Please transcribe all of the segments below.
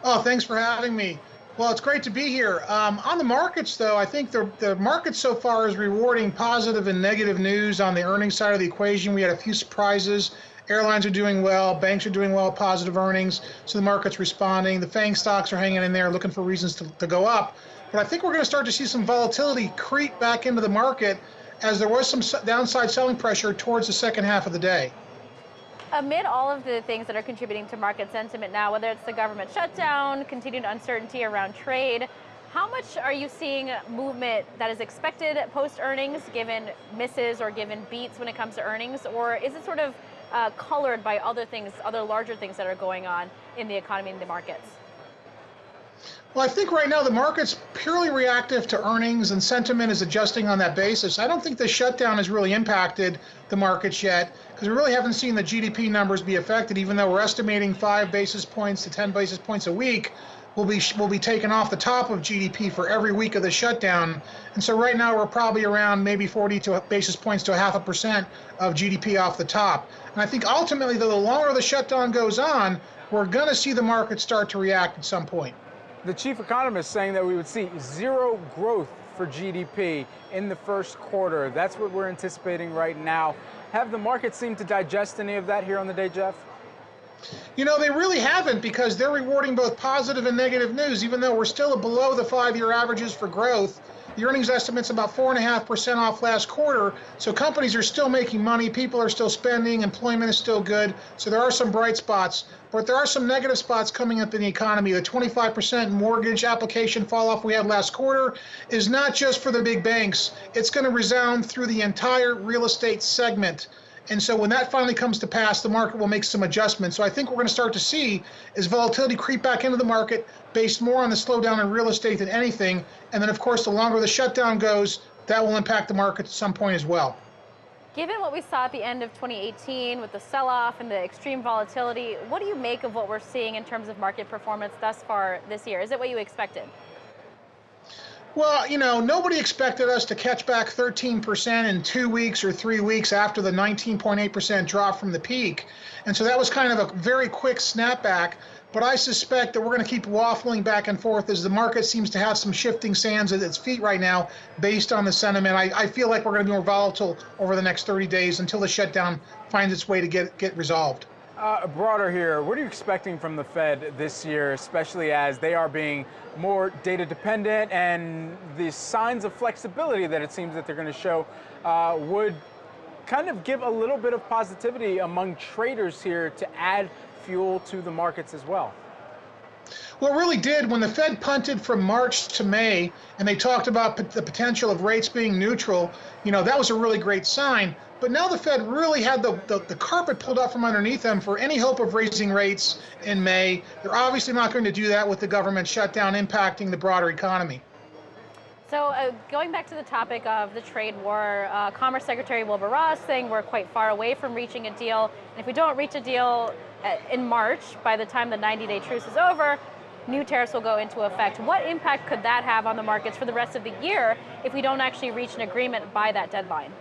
Oh, thanks for having me. Well, it's great to be here. On the markets, though, I think the market so far is rewarding positive and negative news on the earnings side of the equation. We had a few surprises. Airlines are doing well, banks are doing well, positive earnings, so the market's responding. The FANG stocks are hanging in there, looking for reasons to go up. But I think we're going to start to see some volatility creep back into the market as there was some downside selling pressure towards the second half of the day. Amid all of the things that are contributing to market sentiment now, whether it's the government shutdown, continued uncertainty around trade, how much are you seeing movement that is expected post-earnings, given misses or given beats when it comes to earnings, or is it sort of colored by other things, other larger things that are going on in the economy and the markets? Well, I think right now the market's purely reactive to earnings and sentiment is adjusting on that basis. I don't think the shutdown has really impacted the markets yet because we really haven't seen the GDP numbers be affected, even though we're estimating 5 basis points to 10 basis points a week will be taken off the top of GDP for every week of the shutdown. And so right now we're probably around maybe 40 basis points to 0.5% of GDP off the top. And I think ultimately, though, the longer the shutdown goes on, we're going to see the market start to react at some point. The chief economist saying that we would see zero growth for GDP in the first quarter. That's what we're anticipating right now. Have the markets seemed to digest any of that here on the day, Jeff? You know, they really haven't because they're rewarding both positive and negative news, even though we're still below the 5-year averages for growth. The earnings estimate's about 4.5% off last quarter, so companies are still making money, people are still spending, employment is still good, so there are some bright spots. But there are some negative spots coming up in the economy. The 25% mortgage application fall off we had last quarter is not just for the big banks. It's going to resound through the entire real estate segment. And so when that finally comes to pass, the market will make some adjustments. So I think what we're going to start to see is volatility creep back into the market based more on the slowdown in real estate than anything. And then, of course, the longer the shutdown goes, that will impact the market at some point as well. Given what we saw at the end of 2018 with the sell-off and the extreme volatility, what do you make of what we're seeing in terms of market performance thus far this year? Is it what you expected? Well, you know, nobody expected us to catch back 13% in 2 weeks or 3 weeks after the 19.8% drop from the peak. And so that was kind of a very quick snapback. But I suspect that we're going to keep waffling back and forth as the market seems to have some shifting sands at its feet right now based on the sentiment. I feel like we're going to be more volatile over the next 30 days until the shutdown finds its way to get resolved. Broader here, what are you expecting from the Fed this year, especially as they are being more data dependent and the signs of flexibility that it seems that they're going to show would kind of give a little bit of positivity among traders here to add fuel to the markets as well? Well, it really did. When the Fed punted from March to May and they talked about the potential of rates being neutral, you know, that was a really great sign. But now the Fed really had the carpet pulled out from underneath them for any hope of raising rates in May. They're obviously not going to do that with the government shutdown impacting the broader economy. So going back to the topic of the trade war, Commerce Secretary Wilbur Ross saying we're quite far away from reaching a deal. And if we don't reach a deal in March, by the time the 90-day truce is over, new tariffs will go into effect. What impact could that have on the markets for the rest of the year if we don't actually reach an agreement by that deadline?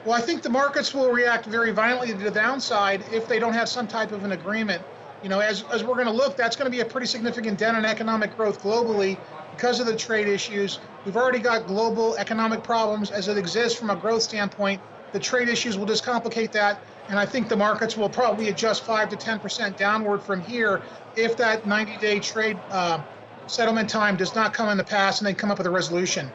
Well, I think the markets will react very violently to the downside if they don't have some type of an agreement. You know, as we're going to look, that's going to be a pretty significant dent in economic growth globally because of the trade issues. We've already got global economic problems as it exists from a growth standpoint. The trade issues will just complicate that, and I think the markets will probably adjust 5 to 10% downward from here if that 90-day trade settlement time does not come into pass and they come up with a resolution.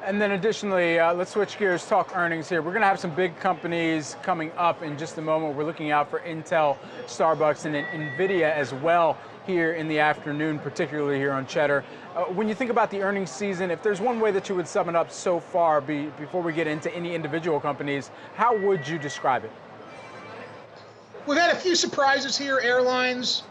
And then additionally, let's switch gears, talk earnings here. We're going to have some big companies coming up in just a moment. We're looking out for Intel, Starbucks, and NVIDIA as well here in the afternoon, particularly here on Cheddar. When you think about the earnings season, if there's one way that you would sum it up so far before we get into any individual companies, how would you describe it? We've had a few surprises here, airlines,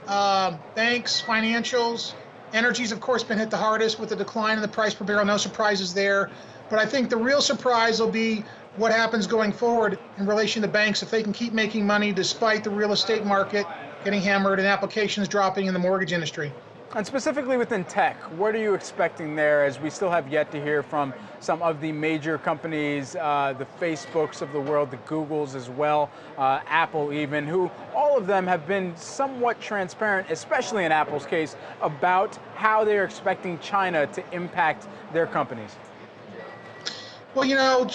banks, financials. Energy's, of course, been hit the hardest with the decline in the price per barrel. No surprises there. But I think the real surprise will be what happens going forward in relation to banks if they can keep making money despite the real estate market getting hammered and applications dropping in the mortgage industry. And specifically within tech, what are you expecting there, as we still have yet to hear from some of the major companies, the Facebooks of the world, the Googles as well, Apple even, who all of them have been somewhat transparent, especially in Apple's case, about how they're expecting China to impact their companies? Well,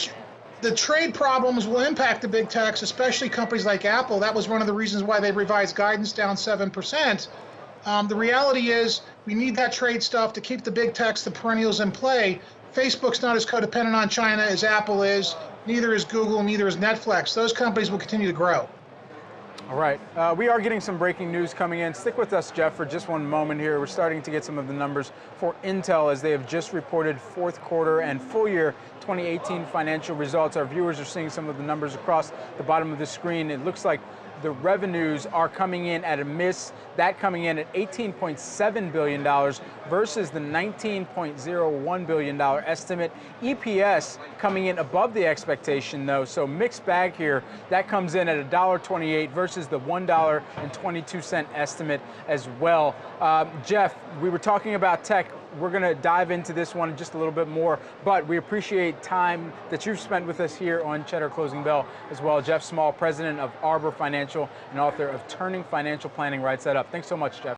the trade problems will impact the big techs, especially companies like Apple. That was one of the reasons why they revised guidance down 7%. The reality is we need that trade stuff to keep the big techs, the perennials in play. Facebook's not as codependent on China as Apple is. Neither is Google, neither is Netflix. Those companies will continue to grow. All right, we are getting some breaking news coming in. Stick with us, Jeff, for just one moment here. We're starting to get some of the numbers for Intel as they have just reported fourth quarter and full year 2018 financial results. Our viewers are seeing some of the numbers across the bottom of the screen. It looks like the revenues are coming in at a miss, that coming in at $18.7 billion versus the $19.01 billion estimate. EPS coming in above the expectation though, so mixed bag here. That comes in at $1.28 versus the $1.22 estimate as well. Jeff, we were talking about tech. We're going to dive into this one just a little bit more, but we appreciate time that you've spent with us here on Cheddar Closing Bell as well. Jeff Small, president of Arbor Financial and author of Turning Financial Planning Right Side Up. Thanks so much, Jeff.